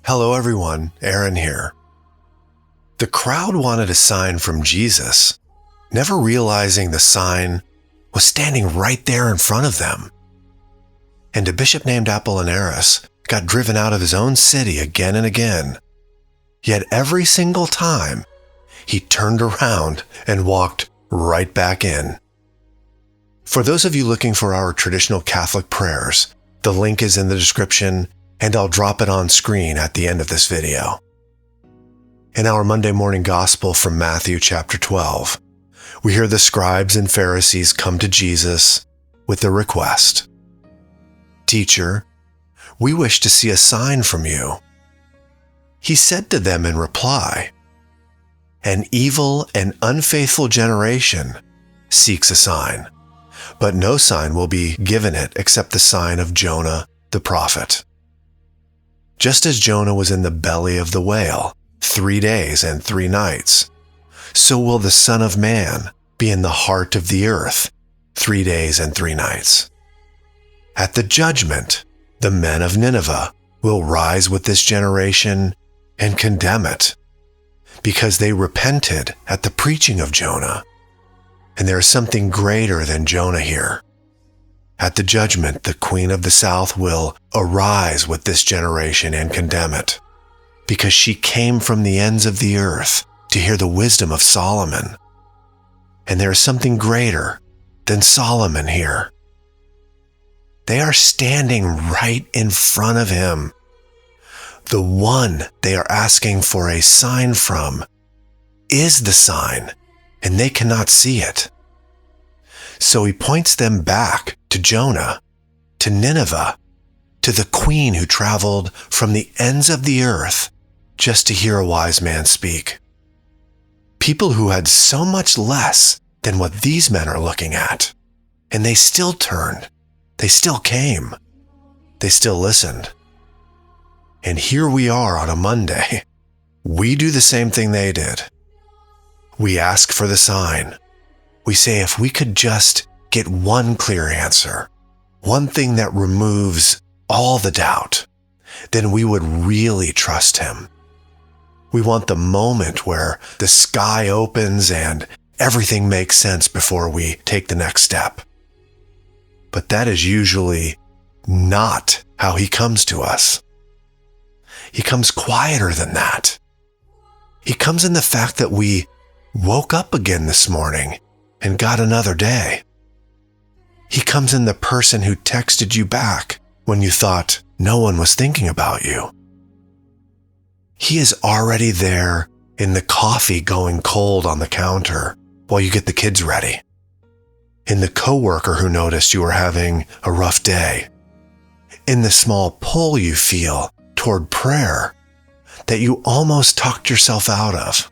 Hello everyone, Aaron here. The crowd wanted a sign from Jesus, never realizing the sign was standing right there in front of them. And a bishop named Apollinaris got driven out of his own city again and again. Yet every single time, he turned around and walked right back in. For those of you looking for our traditional Catholic prayers, the link is in the description, and I'll drop it on screen at the end of this video. In our Monday morning gospel from Matthew chapter 12, we hear the scribes and Pharisees come to Jesus with a request. "Teacher, we wish to see a sign from you." He said to them in reply, "An evil and unfaithful generation seeks a sign, but no sign will be given it except the sign of Jonah the prophet. Just as Jonah was in the belly of the whale 3 days and 3 nights, so will the Son of Man be in the heart of the earth 3 days and 3 nights. At the judgment, the men of Nineveh will rise with this generation and condemn it, because they repented at the preaching of Jonah. And there is something greater than Jonah here. At the judgment, the queen of the south will arise with this generation and condemn it, because she came from the ends of the earth to hear the wisdom of Solomon. And there is something greater than Solomon here. They are standing right in front of him. The one they are asking for a sign from is the sign, and they cannot see it. So he points them back to Jonah, to Nineveh, to the queen who traveled from the ends of the earth just to hear a wise man speak. People who had so much less than what these men are looking at, and they still turned, they still came, they still listened. And here we are on a Monday. We do the same thing they did. We ask for the sign. We say if we could just get one clear answer, one thing that removes all the doubt, then we would really trust him. We want the moment where the sky opens and everything makes sense before we take the next step. But that is usually not how he comes to us. He comes quieter than that. He comes in the fact that we woke up again this morning and got another day. He comes in the person who texted you back when you thought no one was thinking about you. He is already there in the coffee going cold on the counter while you get the kids ready. In the coworker who noticed you were having a rough day. In the small pull you feel toward prayer that you almost talked yourself out of.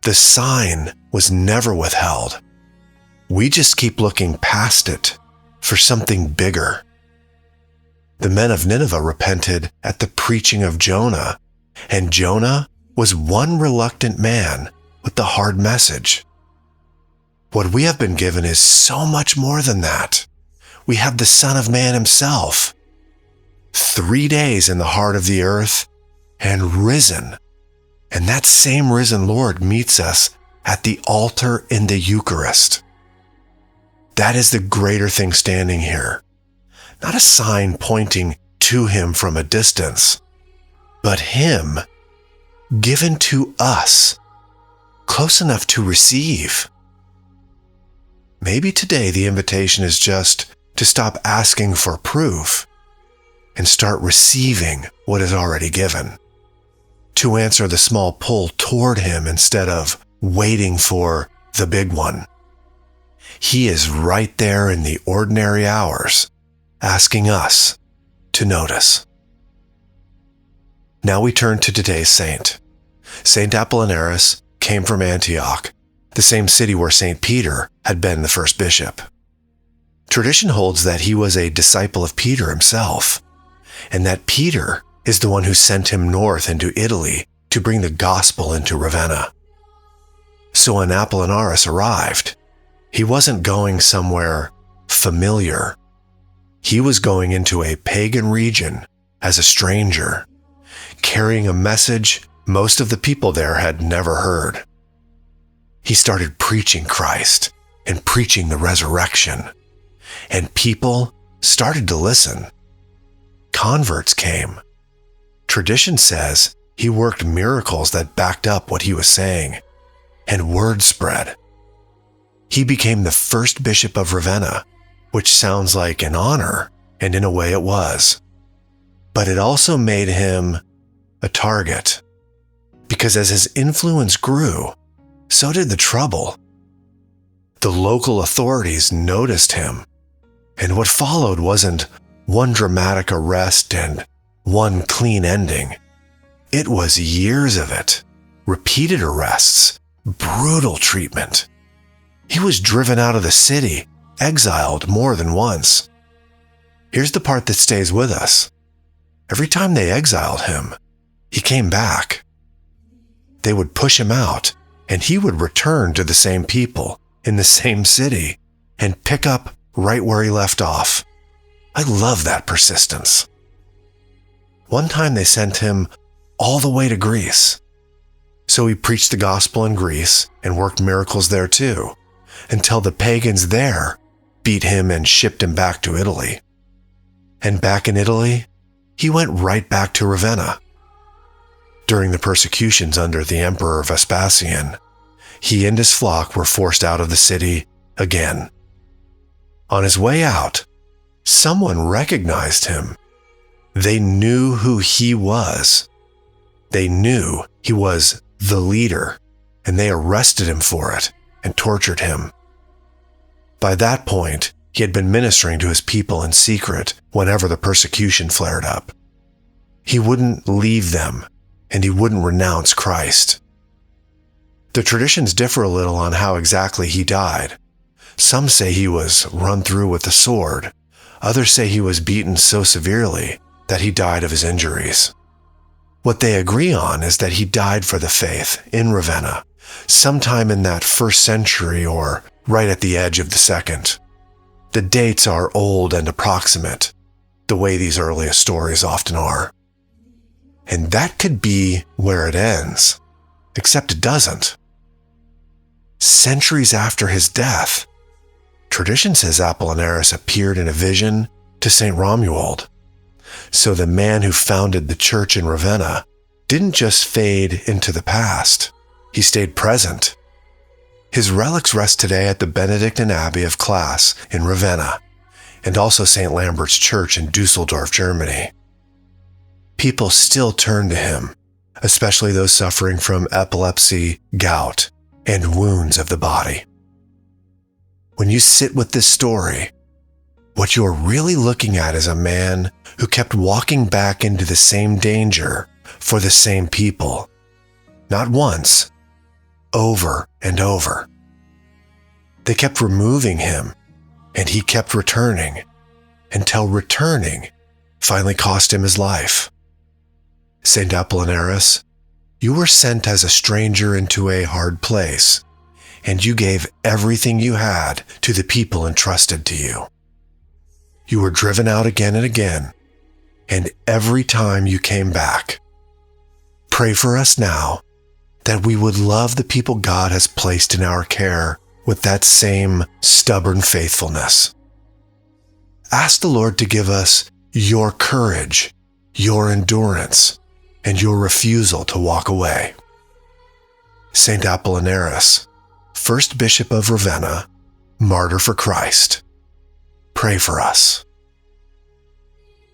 The sign was never withheld. We just keep looking past it for something bigger. The men of Nineveh repented at the preaching of Jonah, and Jonah was one reluctant man with the hard message. What we have been given is so much more than that. We have the Son of Man himself, 3 days in the heart of the earth and risen. And that same risen Lord meets us at the altar in the Eucharist. That is the greater thing standing here. Not a sign pointing to him from a distance, but him given to us, close enough to receive. Maybe today the invitation is just to stop asking for proof and start receiving what is already given. To answer the small pull toward him instead of waiting for the big one. He is right there in the ordinary hours, asking us to notice. Now we turn to today's saint. Saint Apollinaris came from Antioch, the same city where St. Peter had been the first bishop. Tradition holds that he was a disciple of Peter himself, and that Peter is the one who sent him north into Italy to bring the gospel into Ravenna. So when Apollinaris arrived, he wasn't going somewhere familiar. He was going into a pagan region as a stranger. carrying a message most of the people there had never heard. He started preaching Christ and preaching the resurrection, and people started to listen. Converts came. Tradition says he worked miracles that backed up what he was saying, and word spread. He became the first bishop of Ravenna, which sounds like an honor, and in a way it was. But it also made him a target, because as his influence grew, so did the trouble. The local authorities noticed him, and what followed wasn't one dramatic arrest and one clean ending. It was years of it, repeated arrests, brutal treatment. He was driven out of the city, exiled more than once. Here's the part that stays with us. Every time they exiled him, he came back. They would push him out, and he would return to the same people in the same city and pick up right where he left off. I love that persistence. One time they sent him all the way to Greece. So he preached the gospel in Greece and worked miracles there too, until the pagans there beat him and shipped him back to Italy. And back in Italy, he went right back to Ravenna. During the persecutions under the Emperor Vespasian, he and his flock were forced out of the city again. On his way out, someone recognized him. They knew who he was. They knew he was the leader, and they arrested him for it and tortured him. By that point, he had been ministering to his people in secret whenever the persecution flared up. He wouldn't leave them, and he wouldn't renounce Christ. The traditions differ a little on how exactly he died. Some say he was run through with a sword. Others say he was beaten so severely that he died of his injuries. What they agree on is that he died for the faith in Ravenna, sometime in that 1st century or right at the edge of the 2nd. The dates are old and approximate, the way these earliest stories often are. And that could be where it ends, except it doesn't. Centuries after his death, tradition says Apollinaris appeared in a vision to St. Romuald. So the man who founded the church in Ravenna didn't just fade into the past, he stayed present. His relics rest today at the Benedictine Abbey of Class in Ravenna, and also St. Lambert's Church in Dusseldorf, Germany. People still turn to him, especially those suffering from epilepsy, gout, and wounds of the body. When you sit with this story, what you're really looking at is a man who kept walking back into the same danger for the same people. Not once, over and over. They kept removing him, and he kept returning, until returning finally cost him his life. Saint Apollinaris, you were sent as a stranger into a hard place, and you gave everything you had to the people entrusted to you. You were driven out again and again, and every time you came back. Pray for us now that we would love the people God has placed in our care with that same stubborn faithfulness. Ask the Lord to give us your courage, your endurance, and your refusal to walk away. Saint Apollinaris, 1st Bishop of Ravenna, martyr for Christ, pray for us.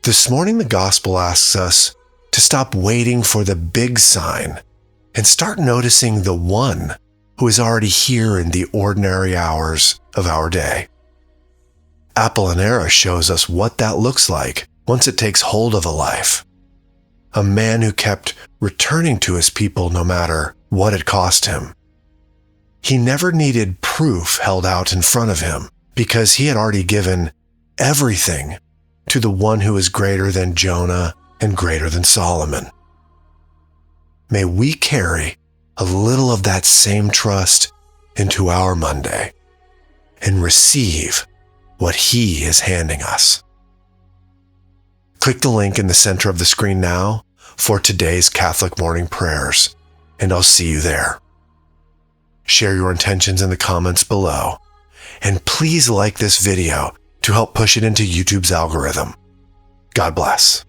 This morning, the Gospel asks us to stop waiting for the big sign and start noticing the one who is already here in the ordinary hours of our day. Apollinaris shows us what that looks like once it takes hold of a life. A man who kept returning to his people no matter what it cost him. He never needed proof held out in front of him because he had already given everything to the one who is greater than Jonah and greater than Solomon. May we carry a little of that same trust into our Monday and receive what he is handing us. Click the link in the center of the screen now, for today's Catholic morning prayers, and I'll see you there. Share your intentions in the comments below, and please like this video to help push it into YouTube's algorithm. God bless.